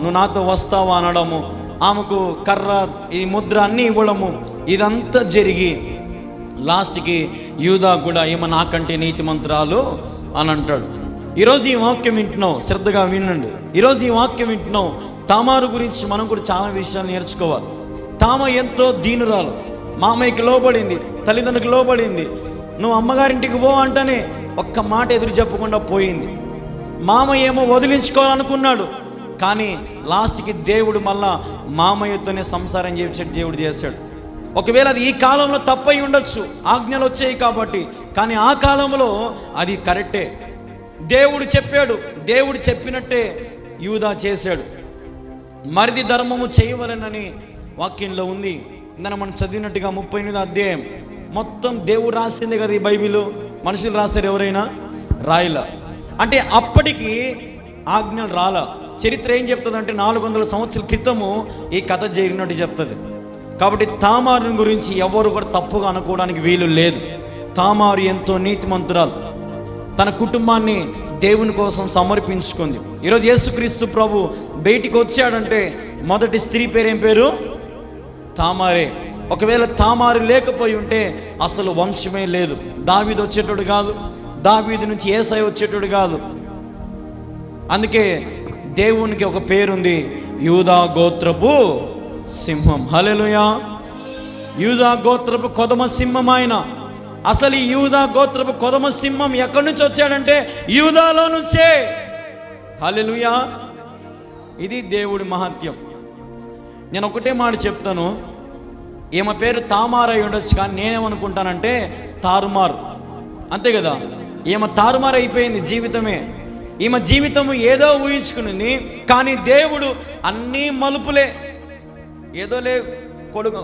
నువ్వు నాతో వస్తావా అనడము, ఆమెకు కర్ర ఈ ముద్ర అన్నీ ఇవ్వడము, ఇదంతా జరిగి లాస్ట్కి యూదా కూడా ఈమె నాకంటే నీతిమంతురాలు అని అంటాడు. ఈరోజు ఈ వాక్యం వింటున్నావు, శ్రద్ధగా వినండి. ఈరోజు ఈ వాక్యం వింటున్నావు. తామారు గురించి మనం కూడా చాలా విషయాలు నేర్చుకోవాలి. తామ ఎంతో దీనురాలు, మామయ్యకి లోబడింది, తల్లిదండ్రులకు లోబడింది. నువ్వు అమ్మగారింటికి పో అంటేనే ఒక్క మాట ఎదురు చెప్పకుండా పోయింది. మామయ్య ఏమో వదిలించుకోవాలనుకున్నాడు, కానీ లాస్ట్కి దేవుడు మళ్ళా మామయ్యతోనే సంసారం చేసేట్టు దేవుడు చేశాడు. ఒకవేళ అది ఈ కాలంలో తప్పై ఉండొచ్చు, ఆజ్ఞలు వచ్చాయి కాబట్టి, కానీ ఆ కాలంలో అది కరెక్టే. దేవుడు చెప్పాడు, దేవుడు చెప్పినట్టే యూదా చేశాడు. మరిది ధర్మము చేయవలెనని వాక్యంలో ఉంది. ఇందులో మనం చదివినట్టుగా 38వ అధ్యాయం మొత్తం దేవుడు రాసిందే కదా ఈ బైబిల్. మనుషులు రాస్తారు, ఎవరైనా రాయలా. అంటే అప్పటికి ఆజ్ఞలు రాలా. చరిత్ర ఏం చెప్తుంది అంటే 400 సంవత్సరాల క్రితము ఈ కథ జరిగినట్టు చెప్తుంది. కాబట్టి తామారు గురించి ఎవరు కూడా తప్పుగా అనుకోవడానికి వీలు లేదు. తామారు ఎంతో నీతిమంతురాలు, తన కుటుంబాన్ని దేవుని కోసం సమర్పించుకుంది. ఈరోజు యేసుక్రీస్తు ప్రభు బయటికి వచ్చాడంటే మొదటి స్త్రీ పేరేం పేరు? తామారే. ఒకవేళ తామారు లేకపోయి ఉంటే అసలు వంశమే లేదు. దావీదు వచ్చేటోడు కాదు, దావీదు నుంచి యేసయ్య వచ్చేటోడు కాదు. అందుకే దేవునికి ఒక పేరుంది, యూదా గోత్రపు సింహం. హల్లెలూయా. యూదా గోత్రపు కొదమ సింహం ఆయన. అసలు ఈ యూదా గోత్రపు కొదమ సింహం ఎక్కడి నుంచి వచ్చాడంటే యూదాలో నుంచే. హల్లెలూయా. ఇది దేవుడి మహత్యం. నేను ఒకటే మాట చెప్తాను, ఈమె పేరు తామారై ఉండొచ్చు, కానీ నేనేమనుకుంటానంటే తారుమారు, అంతే కదా. ఈమె తారుమారు అయిపోయింది జీవితమే. ఈమె జీవితము ఏదో ఊహించుకునింది, కానీ దేవుడు అన్నీ మలుపులే. ఏదోలే కొడుకు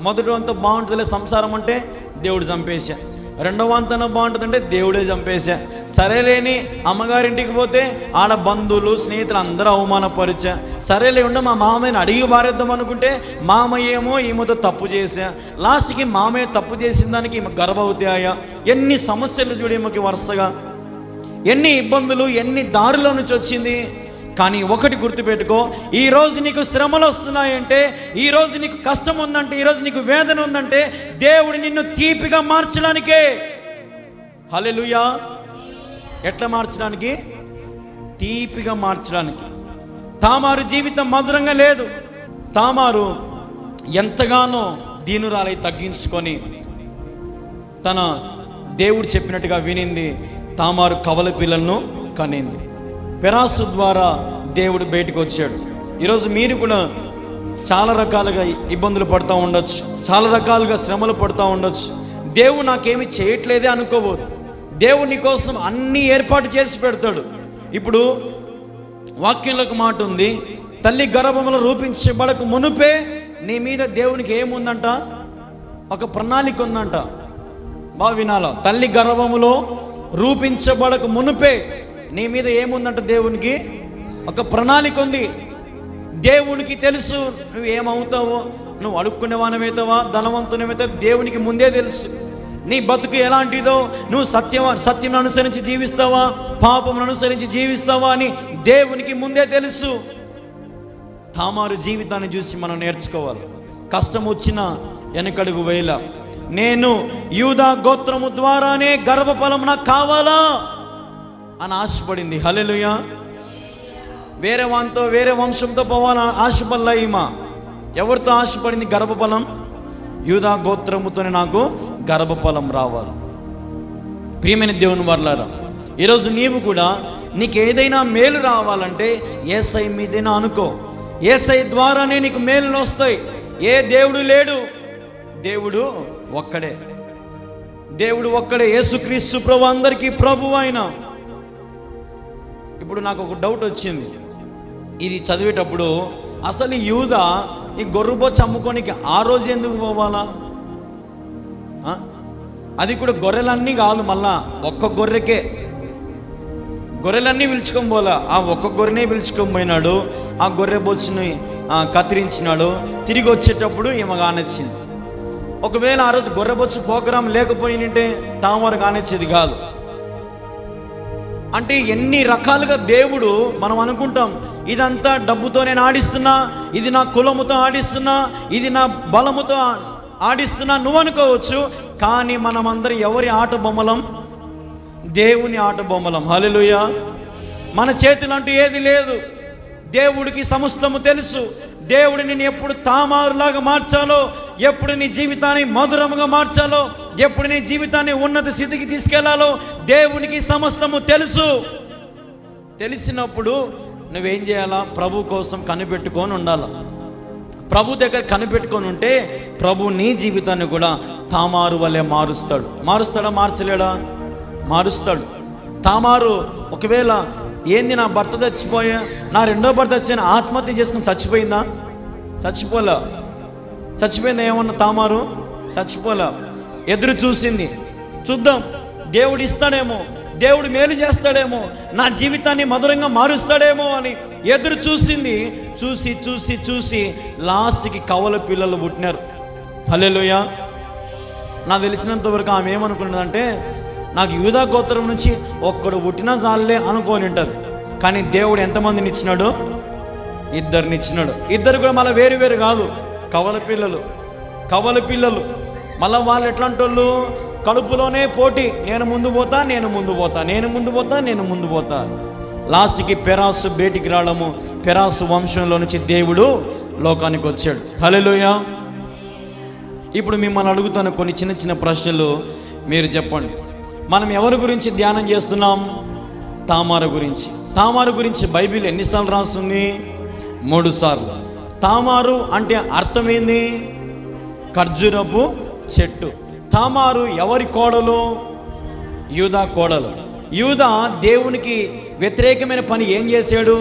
మొదటి వంత బాగుంటుందిలే సంసారం అంటే దేవుడు చంపేశా, రెండవ వంతన బాగుంటుందంటే దేవుడే చంపేశా. సరేలేని అమ్మగారింటికి పోతే ఆడ బంధువులు స్నేహితులు అందరూ అవమానపరిచా. సరేలే ఉండ మా మామయ్యని అడిగి పారేద్దాం అనుకుంటే మామయ్య ఏమో ఈమెతో తప్పు చేశా. లాస్ట్కి మామయ్య తప్పు చేసిన దానికి ఈమె గర్భవతి అయ్యా. ఎన్ని సమస్యలు చూడు ఈమెకి వరుసగా, ఎన్ని ఇబ్బందులు, ఎన్ని దారుల నుంచి వచ్చింది. కానీ ఒకటి గుర్తుపెట్టుకో, ఈరోజు నీకు శ్రమలు వస్తున్నాయంటే, ఈరోజు నీకు కష్టం ఉందంటే, ఈరోజు నీకు వేదన ఉందంటే దేవుడు నిన్ను తీపిగా మార్చడానికే. హల్లెలూయా. ఎట్లా మార్చడానికి? తీపిగా మార్చడానికి. తామారు జీవితం మధురంగా లేదు. తామారు ఎంతగానో దీనురాలై తగ్గించుకొని తన దేవుడు చెప్పినట్టుగా వినింది. తామారు కవల పిల్లలను కనింది. పెరాసు ద్వారా దేవుడు బయటకు వచ్చాడు. ఈరోజు మీరు కూడా చాలా రకాలుగా ఇబ్బందులు పడుతూ ఉండొచ్చు, చాలా రకాలుగా శ్రమలు పడుతూ ఉండొచ్చు. దేవుడు నాకేమి చేయట్లేదే అనుకోవద్దు. దేవుడు నీ కోసం అన్నీ ఏర్పాటు చేసి పెడతాడు. ఇప్పుడు వాక్యంలో ఒక మాట ఉంది, తల్లి గర్భంలో రూపించబడక మునుపే నీ మీద దేవునికి ఏముందంట? ఒక ప్రణాళిక ఉందంట. బాగా వినాలా. తల్లి గర్భములో రూపించబడక మునుపే నీ మీద ఏముందంట? దేవునికి ఒక ప్రణాళిక ఉంది. దేవునికి తెలుసు నువ్వు ఏమవుతావో. నువ్వు అడుక్కునేవానమవుతావా, ధనవంతునమవుతావా, దేవునికి ముందే తెలుసు. నీ బతుకు ఎలాంటిదో, నువ్వు సత్యం అనుసరించి జీవిస్తావా, పాపం అనుసరించి జీవిస్తావా అని దేవునికి ముందే తెలుసు. తామారు జీవితాన్ని చూసి మనం నేర్చుకోవాలి. కష్టం వచ్చినా వెనకడుగు వేల. నేను యూదా గోత్రము ద్వారానే గర్భఫలం నాకు కావాలా అని ఆశపడింది. హల్లెలూయా. వేరే వాంతో వేరే వంశంతో పోవాలని ఆశపడలా ఈమె. ఎవరితో ఆశపడింది? గర్భఫలం. యూదా గోత్రముతోనే నాకు గర్భఫలం రావాలి. ప్రియమైన దేవుని వర్లారా, ఈరోజు నీవు కూడా నీకు ఏదైనా మేలు రావాలంటే యేసయ్య మీదైనా అనుకో. యేసయ్య ద్వారానే నీకు మేలులు వస్తాయి. ఏ దేవుడు లేడు, దేవుడు ఒక్కడే. దేవుడు ఒక్కడే, యేసుక్రీస్తు ప్రభు, అందరికీ ప్రభు ఆయన. ఇప్పుడు నాకు ఒక డౌట్ వచ్చింది ఇది చదివేటప్పుడు. అసలు ఈ యూదా ఈ గొర్రెబొచ్చు అమ్ముకోనికి ఆ రోజు ఎందుకు పోవాలా? అది కూడా గొర్రెలన్నీ కాదు, మళ్ళా ఒక్క గొర్రెకే. గొర్రెలన్నీ పిలుచుకొని పోలా, ఆ ఒక్క గొర్రెనే పిలుచుకొని పోయినాడు. ఆ గొర్రె బొచ్చుని కత్తిరించినాడు. తిరిగి వచ్చేటప్పుడు ఈమె కానొచ్చింది. ఒకవేళ ఆ రోజు గొర్రెబొచ్చు ప్రోగ్రాం లేకపోయినంటే తామర కానొచ్చేది కాదు. అంటే ఎన్ని రకాలుగా దేవుడు, మనం అనుకుంటాం ఇదంతా డబ్బుతో నేను ఆడిస్తున్నా, ఇది నా కులముతో ఆడిస్తున్నా, ఇది నా బలముతో ఆడిస్తున్నా నువ్వు అనుకోవచ్చు. కానీ మనమందరం ఎవరి ఆట బొమ్మలం? దేవుని ఆట బొమ్మలం. హల్లెలూయా. మన చేతులంటూ ఏది లేదు. దేవుడికి సమస్తము తెలుసు. దేవుడు నిన్ను ఎప్పుడు తామారులాగా మార్చాలో, ఎప్పుడు నీ జీవితాన్ని మధురముగా మార్చాలో, ఎప్పుడు నీ జీవితాన్ని ఉన్నత స్థితికి తీసుకెళ్లాలో దేవునికి సమస్తము తెలుసు. తెలిసినప్పుడు నువ్వేం చేయాలా? ప్రభు కోసం కనిపెట్టుకొని ఉండాలి. ప్రభు దగ్గర కనిపెట్టుకొని ఉంటే ప్రభు నీ జీవితాన్ని కూడా తామారు వల్లే మారుస్తాడు. మారుస్తాడా? మార్చలేడా? మారుస్తాడు. తామారు ఒకవేళ ఏంది, నా భర్త చచ్చిపోయా, నా రెండో భర్త చచ్చిపోయిన, ఆత్మహత్య చేసుకుని చచ్చిపోయిందా? చచ్చిపోలే. చచ్చిపోయిందా ఏమన్నా తామారు? చచ్చిపోలే. ఎదురు చూసింది, చూద్దాం దేవుడు ఇస్తాడేమో, దేవుడు మేలు చేస్తాడేమో, నా జీవితాన్ని మధురంగా మారుస్తాడేమో అని ఎదురు చూసింది. చూసి చూసి చూసి లాస్ట్కి కవల పిల్లలు పుట్టినారు. హల్లెలూయా. నాకు తెలిసినంత వరకు ఆమె ఏమనుకున్నదంటే, నాకు యూదా గోత్రం నుంచి ఒక్కడు పుట్టినా చాలే అనుకోని ఉంటుంది. కానీ దేవుడు ఎంతమందిని ఇచ్చినాడు? ఇద్దరిని ఇచ్చినాడు. ఇద్దరు కూడా మళ్ళీ వేరు వేరు కాదు, కవల పిల్లలు. కవల పిల్లలు మళ్ళీ వాళ్ళు ఎట్లాంటి వాళ్ళు? కడుపులోనే పోటీ, నేను ముందు పోతా, నేను ముందు పోతా, నేను ముందు పోతా, నేను ముందు పోతా. లాస్ట్కి పెరాసు బయటికి రావడము, పెరాసు వంశంలో నుంచి దేవుడు లోకానికి వచ్చాడు. హల్లెలూయా. ఇప్పుడు మిమ్మల్ని అడుగుతాను కొన్ని చిన్న చిన్న ప్రశ్నలు, మీరు చెప్పండి. మనం ఎవరి గురించి ధ్యానం చేస్తున్నాం? తామారు గురించి. తామారు గురించి బైబిల్ ఎన్నిసార్లు రాస్తుంది? 3 సార్లు. తామారు అంటే అర్థం ఏంది? ఖర్జూరపు చెట్టు. తామారు ఎవరి కోడలు? యూదా కోడలు. యూదా దేవునికి వ్యతిరేకమైన పని ఏం చేశాడు?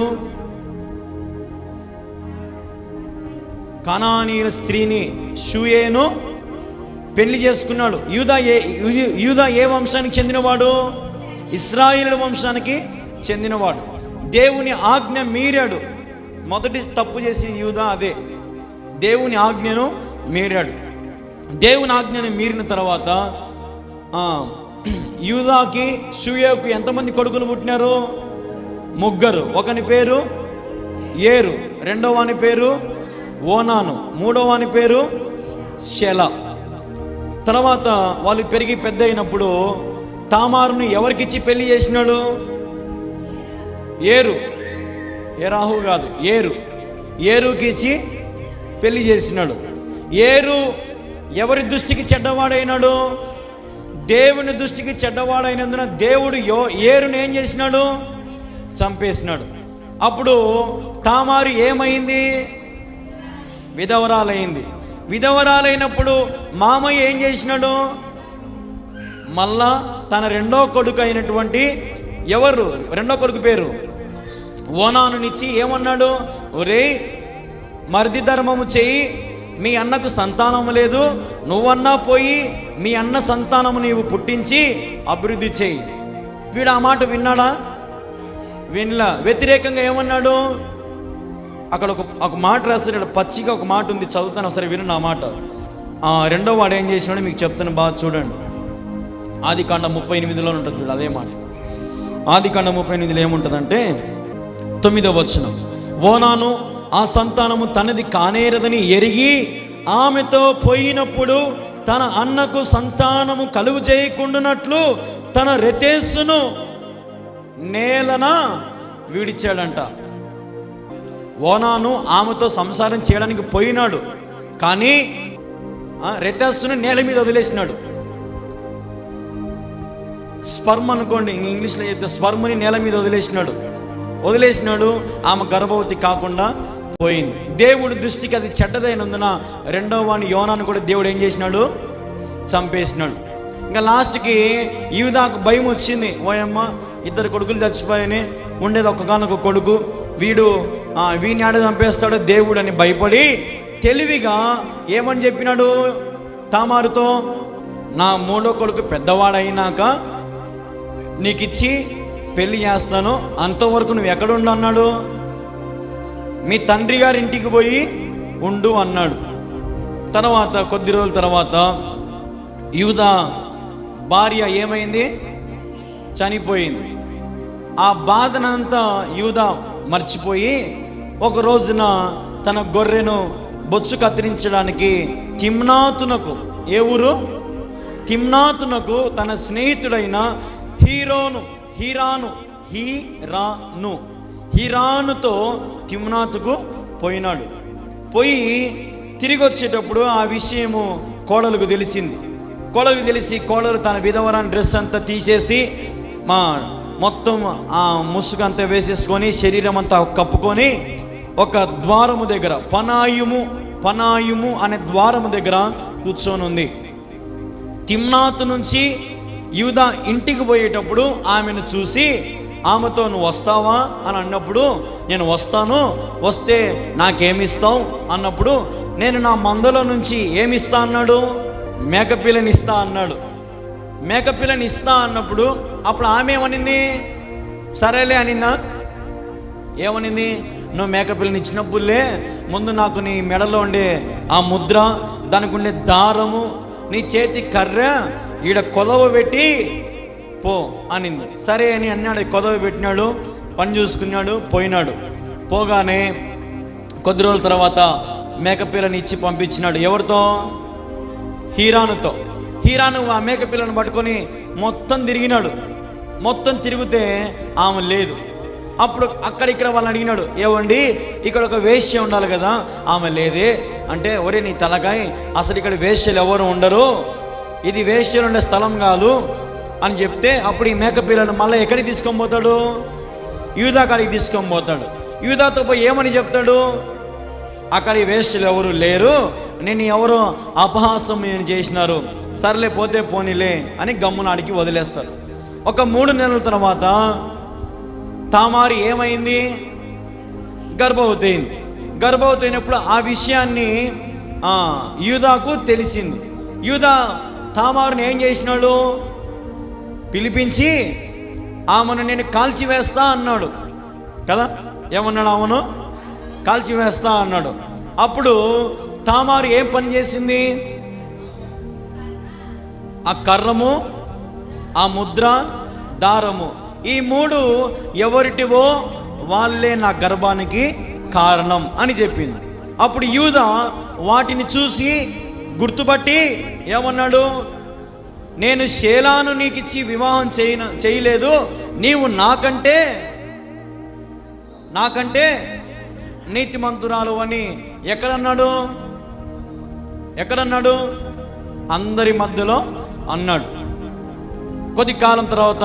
కనానీయుల స్త్రీని షూయేను పెళ్లి చేసుకున్నాడు. యూదా ఏ వంశానికి చెందినవాడు? ఇశ్రాయేలు వంశానికి చెందినవాడు. దేవుని ఆజ్ఞ మీరాడు. మొదటి తప్పు చేసి యూదా అదే, దేవుని ఆజ్ఞను మీరాడు. దేవుని ఆజ్ఞను మీరిన తర్వాత యూదాకి షూయేకు ఎంతమంది కొడుకులు పుట్టినారు? 3. ఒకని పేరు ఏరు, రెండవ వాని పేరు ఓనాను, మూడవ వాని పేరు షెలా. తర్వాత వాళ్ళు పెరిగి పెద్ద అయినప్పుడు తామారుని ఎవరికిచ్చి పెళ్లి చేసినాడు? ఏరాహు కాదు, ఏరుకి ఇచ్చి పెళ్లి చేసినాడు. ఏరు ఎవరి దృష్టికి చెడ్డవాడైనాడు? దేవుని దృష్టికి చెడ్డవాడైనందున దేవుడు ఏరుని ఏం చేసినాడు? చంపేసినాడు. అప్పుడు తామారు ఏమైంది? విధవరాలైంది. విధవరాలైనప్పుడు మామయ్య ఏం చేసినాడు? మళ్ళా తన రెండో కొడుకు అయినటువంటి ఎవరు? రెండో కొడుకు పేరు ఓనానునిచ్చి ఏమన్నాడు? ఒరే, మరిది ధర్మము చెయ్యి, మీ అన్నకు సంతానము లేదు, నువ్వన్నా పోయి మీ అన్న సంతానము నీవు పుట్టించి అభివృద్ధి చేయి. వీడు ఆ మాట విన్నాడా? వినలా. వ్యతిరేకంగా ఏమన్నాడు? అక్కడ ఒక మాట రాస్తున్నాడు, పచ్చిగా ఒక మాట ఉంది, చదువుతాను ఒకసారి విను నా మాట. రెండో వాడు ఏం చేసినాడు మీకు చెప్తాను, బాగా చూడండి. ఆదికాండం 38లో ఉంటుంది చూడు, అదే మాట. ఆదికాండం 38లో ఏముంటుందంటే 9వ వచనం, ఓనాను ఆ సంతానము తనది కానేరదని ఎరిగి ఆమెతో పోయినప్పుడు తన అన్నకు సంతానము కలుగు చేయకుండానట్లు తన రెతేస్సును నేలన విడిచాడంట. ఓనాను ఆమెతో సంసారం చేయడానికి పోయినాడు, కానీ రెతేస్సును నేల మీద వదిలేసినాడు. స్పర్మ్ అనుకోండి, ఇంగ్లీష్లో చెప్తే స్పర్మ్ని నేల మీద వదిలేసినాడు. ఆమె గర్భవతి కాకుండా పోయింది. దేవుడి దృష్టికి అది చెడ్డదైనందున రెండవ వాడిని యోనాను కూడా దేవుడు ఏం చేసినాడు? చంపేసినాడు. ఇంకా లాస్ట్కి యూదాకు భయం వచ్చింది. ఓయమ్మ, ఇద్దరు కొడుకులు చచ్చిపోయాని, ఉండేది ఒక్కగానొక కొడుకు, వీడిని ఆడ చంపేస్తాడు దేవుడు అని భయపడి తెలివిగా ఏమని చెప్పినాడు తామారుతో? నా మూడో కొడుకు పెద్దవాడైనాక నీకిచ్చి పెళ్లి చేస్తాను, అంతవరకు నువ్వు ఎక్కడుండు అన్నాడు? మీ తండ్రి గారి ఇంటికి పోయి ఉండు అన్నాడు. తర్వాత కొద్ది రోజుల తర్వాత యూదా భార్య ఏమైంది? చనిపోయింది. ఆ బాధనంతా యూదా మర్చిపోయి ఒక రోజున తన గొర్రెను బొచ్చు కత్తిరించడానికి తిమ్నాతునకు, ఏ ఊరు? తిమ్నాతునకు తన స్నేహితుడైన హీరానుతో తిమ్నాతుకు పోయినాడు. పోయి తిరిగి వచ్చేటప్పుడు ఆ విషయము కోడలకు తెలిసింది. కోడలు తన విధవరాని డ్రెస్ అంతా తీసేసి మొత్తం ఆ ముసుగంతా వేసేసుకొని శరీరం అంతా కప్పుకొని ఒక ద్వారము దగ్గర, పనాయుము అనే ద్వారము దగ్గర కూర్చొని ఉంది. తిమ్నాతు నుంచి యూదా ఇంటికి పోయేటప్పుడు ఆమెను చూసి ఆమెతో నువ్వు వస్తావా అని అన్నప్పుడు, నేను వస్తాను, వస్తే నాకేమిస్తావు అన్నప్పుడు, నేను నా మందలో నుంచి ఏమిస్తా అన్నాడు? మేకపిల్లని ఇస్తా అన్నాడు. మేకపిల్లని ఇస్తా అన్నప్పుడు అప్పుడు ఆమె ఏమనింది? సరేలే అనిందా? ఏమనింది? నువ్వు మేకపిల్లని ఇచ్చినప్పుడులే ముందు నాకు నీ మెడలో ఉండే ఆ ముద్ర, దానికి ఉండే దారము, నీ చేతి కర్ర ఈడ కొదవ పెట్టి పో అనింది. సరే అని అన్నాడు. కొదవ పెట్టినాడు, పని చూసుకున్నాడు, పోయినాడు. పోగానే కొద్ది రోజుల తర్వాత మేకపిల్లని ఇచ్చి పంపించినాడు. ఎవరితో? హీరానుతో. హీరాను ఆ మేకపిల్లను పట్టుకొని మొత్తం తిరిగినాడు. మొత్తం తిరిగితే ఆమె లేదు. అప్పుడు అక్కడిక్కడ వాళ్ళని అడిగినాడు, ఏవండి ఇక్కడ ఒక వేశ్య ఉండాలి కదా, ఆమె లేదే అంటే, ఒరే నీ తలకాయ, అసలు ఇక్కడ వేశ్యలు ఎవరు ఉండరు, ఇది వేశ్యలు ఉండే స్థలం కాదు అని చెప్తే, అప్పుడు ఈ మేకపిల్లను మళ్ళీ ఎక్కడికి తీసుకొని పోతాడు? యూదా కాడికి తీసుకొని పోతాడు. యూదాతో పోయి ఏమని చెప్తాడు? అక్కడ ఈ వేశ్యలు ఎవరు లేరు, నేను ఎవరో అపహాసం చేసినారు, సర్లే పోతే పోనీలే అని గమ్మునాడికి వదిలేస్తారు. ఒక 3 నెలల తర్వాత తామారు ఏమైంది? గర్భవతి అయింది. గర్భవతి అయినప్పుడు ఆ విషయాన్ని యూదాకు తెలిసింది. యూదా తామారుని ఏం చేసినాడు? పిలిపించి ఆమెను నేను కాల్చివేస్తా అన్నాడు కదా. ఏమన్నాడు? ఆమెను కాల్చివేస్తా అన్నాడు. అప్పుడు తామారు ఏం పని చేసింది? ఆ కర్రము, ఆ ముద్ర, దారము, ఈ 3 ఎవరిటివో వాళ్ళే నా గర్భానికి కారణం అని చెప్పింది. అప్పుడు యూదా వాటిని చూసి గుర్తుపట్టి ఏమన్నాడు? నేను షేలాను నీకు ఇచ్చి వివాహం చేయలేదు, నీవు నాకంటే నీతిమంతురాలు అని ఎక్కడన్నాడు? అందరి మధ్యలో అన్నాడు. కొద్ది కాలం తర్వాత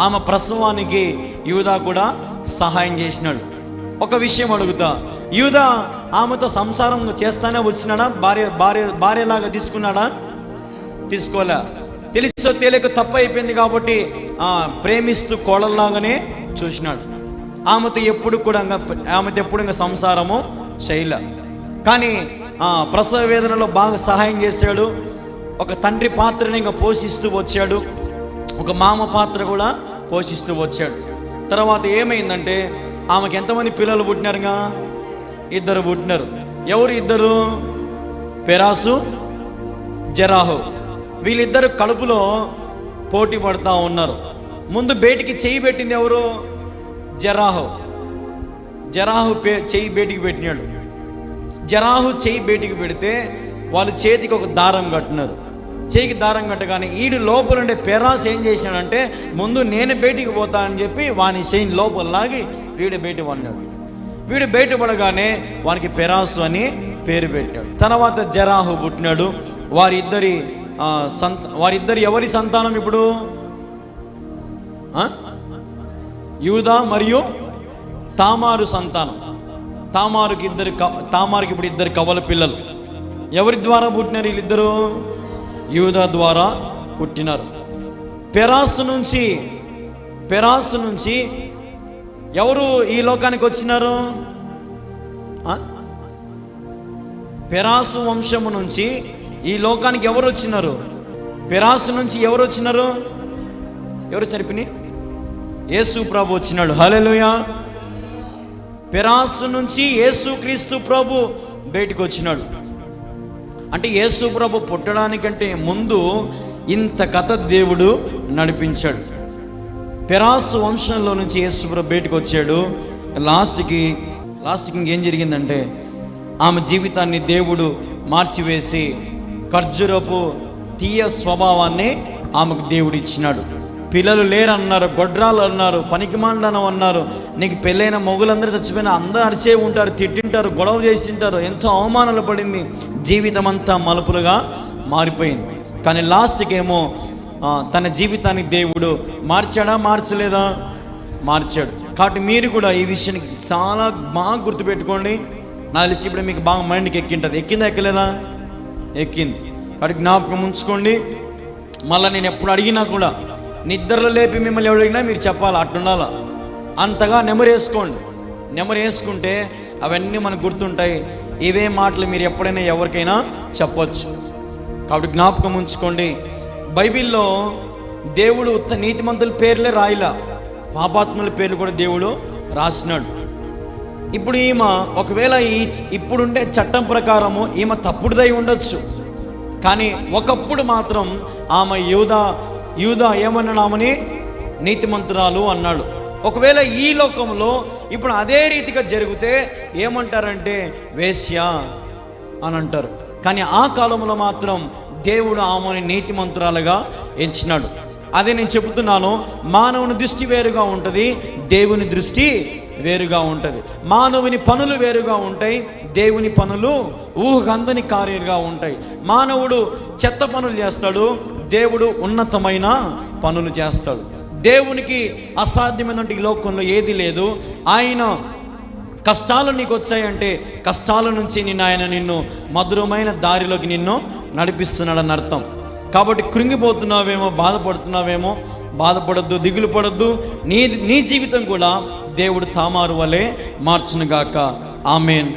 ఆమె ప్రసవానికి యూదా కూడా సహాయం చేసినాడు. ఒక విషయం అడుగుతా, యూదా ఆమెతో సంసారం చేస్తానే వచ్చినాడా? భార్యలాగా తీసుకున్నాడా? తీసుకోలే. తెలిసో తెలియక తప్పు అయిపోయింది కాబట్టి ప్రేమిస్తూ కోడల్లాగానే చూసినాడు. ఆమెతో ఎప్పుడు ఇంకా సంసారము చేయలే. కానీ ప్రసవ వేదనలో బాగా సహాయం చేశాడు. ఒక తండ్రి పాత్రని ఇంకా పోషిస్తూ వచ్చాడు, ఒక మామ పాత్ర కూడా పోషిస్తూ వచ్చాడు. తర్వాత ఏమైందంటే ఆమెకి ఎంతమంది పిల్లలు పుట్టినారుగా? 2 పుట్టినారు. ఎవరు 2? పెరాసు, జెరాహు. వీళ్ళిద్దరు కడుపులో పోటీ పడుతూ ఉన్నారు. ముందు బయటికి చెయ్యి పెట్టింది ఎవరు? జెరాహు చెయ్యి బయటికి పెట్టినాడు. జెరాహు చెయ్యి బయటికి పెడితే వాళ్ళు చేతికి ఒక దారం కట్టినారు. చేయికి దారం కట్టగానే ఈడు లోపల ఉండే పెరాస్ ఏం చేశాడంటే, ముందు నేను బయటికి పోతా అని చెప్పి వాని చేయి లోపల లాగి వీడు బయట పడినాడు. వీడు బయటపడగానే వానికి పెరాసు అని పేరు పెట్టాడు. తర్వాత జెరాహు పుట్టినాడు. వారిద్దరి ఎవరి సంతానం ఇప్పుడు? యూదా మరియు తామారు సంతానం. తామారుకి ఇప్పుడు ఇద్దరు కవల పిల్లలు. ఎవరి ద్వారా పుట్టినారు వీళ్ళిద్దరు? యూదా ద్వారా పుట్టినారు. పెరాసు నుంచి ఎవరు ఈ లోకానికి వచ్చినారు? పెరాసు వంశము నుంచి ఈ లోకానికి ఎవరు వచ్చినారు? పెరాసు నుంచి ఎవరు వచ్చినారు? ఎవరు చనిపోయి? యేసు ప్రభు వచ్చినాడు. హల్లెలూయా. పెరాసు నుంచి యేసు క్రీస్తు ప్రభు బయటికి వచ్చినాడు. అంటే యేసు ప్రభు పుట్టడానికంటే ముందు ఇంత కథ దేవుడు నడిపించాడు. పెరాసు వంశంలో నుంచి యేసు ప్రభు బయటకు వచ్చాడు. లాస్ట్కి ఇంకేం జరిగిందంటే ఆమె జీవితాన్ని దేవుడు మార్చివేసి ఖర్జూరపు తీయ స్వభావాన్ని ఆమెకు దేవుడు ఇచ్చినాడు. పిల్లలు లేరన్నారు, గొడ్రాలు అన్నారు, పనికిమాండనం అన్నారు. నీకు పెళ్ళైన మొగులందరూ చచ్చిపోయినా అందరూ అరిచే ఉంటారు, తిట్టింటారు, గొడవ చేసింటారు, ఎంతో అవమానాలు పడింది. జీవితం అంతా మలుపులుగా మారిపోయింది. కానీ లాస్ట్కి ఏమో తన జీవితాన్ని దేవుడు మార్చలేదా? మార్చాడు. కాబట్టి మీరు కూడా ఈ విషయానికి చాలా బాగా గుర్తుపెట్టుకోండి. నాకు తెలిసి ఇప్పుడు మీకు బాగా మైండ్కి ఎక్కింటుంది. ఎక్కిందా ఎక్కలేదా? ఎక్కింది. కాబట్టి జ్ఞాపకం ఉంచుకోండి. మళ్ళీ నేను ఎప్పుడు అడిగినా కూడా నిద్రలో లేపి మిమ్మల్ని ఎవరు అడిగినా మీరు చెప్పాలి, అట్టుండాలా. అంతగా నెమరేసుకుంటే అవన్నీ మనకు గుర్తుంటాయి. ఇవే మాటలు మీరు ఎప్పుడైనా ఎవరికైనా చెప్పొచ్చు. కాబట్టి జ్ఞాపకం ఉంచుకోండి. బైబిల్లో దేవుడు నీతిమంతుల పేర్లే రాయిలా, పాపాత్ముల పేర్లు కూడా దేవుడు రాసినాడు. ఇప్పుడు ఈమె ఒకవేళ ఇప్పుడుండే చట్టం ప్రకారము ఈమె తప్పుడుదై ఉండొచ్చు. కానీ ఒకప్పుడు మాత్రం ఆమె యూదా ఏమన్నాడు? ఆమెని నీతిమంతురాలు అన్నాడు. ఒకవేళ ఈ లోకంలో ఇప్పుడు అదే రీతిగా జరిగితే ఏమంటారంటే వేశ్య అని అంటారు. కానీ ఆ కాలంలో మాత్రం దేవుడు ఆమెని నీతిమంతురాలుగా ఎంచినాడు. అదే నేను చెబుతున్నాను. మానవుని దృష్టి వేరుగా ఉంటుంది, దేవుని దృష్టి వేరుగా ఉంటుంది. మానవుని పనులు వేరుగా ఉంటాయి, దేవుని పనులు ఊహకందని కార్యాలుగా ఉంటాయి. మానవుడు చెత్త పనులు చేస్తాడు, దేవుడు ఉన్నతమైన పనులు చేస్తాడు. దేవునికి అసాధ్యమైనటువంటి ఈ లోకంలో ఏది లేదు. ఆయన కష్టాలు నీకు వచ్చాయంటే కష్టాల నుంచి నిన్ను మధురమైన దారిలోకి నిన్ను నడిపిస్తున్నాడని అర్థం. కాబట్టి కృంగిపోతున్నావేమో, బాధపడద్దు, దిగులు పడద్దు. నీ జీవితం కూడా దేవుడు తామారు వలె మార్చునుగాక. ఆమేన్.